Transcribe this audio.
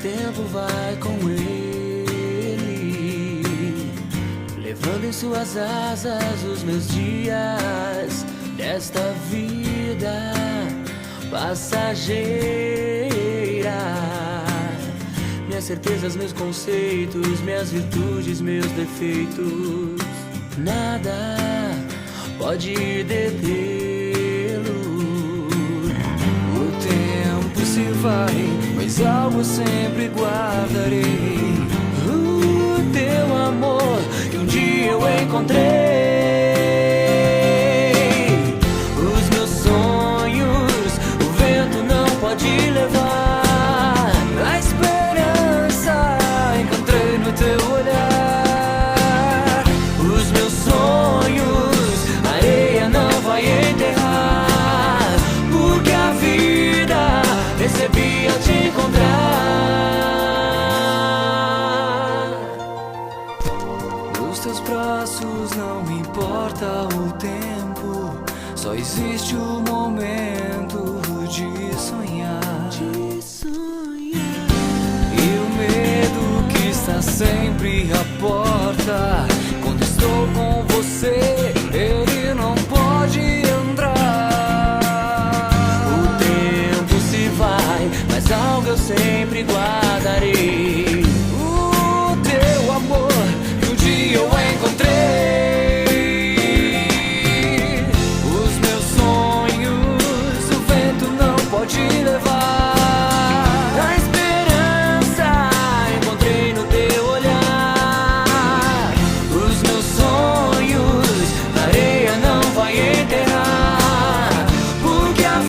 tempo vai com ele, levando em suas asas os meus dias desta vida passageira. Minhas certezas, meus conceitos, minhas virtudes, meus defeitos, nada pode detê-lo. O tempo se vai, mas algo sempre guardarei. O teu amor que um dia eu encontrei. Os meus sonhos o vento não pode levar. A esperança encontrei no teu olhar. Os meus sonhos a areia não vai enterrar, porque a vida recebi ao te encontrar. Nos teus braços não importa o tempo, só existe o momento de sonhar. E o medo que está sempre à porta, quando estou com você, ele não pode entrar. O tempo se vai, mas algo eu sempre guardo.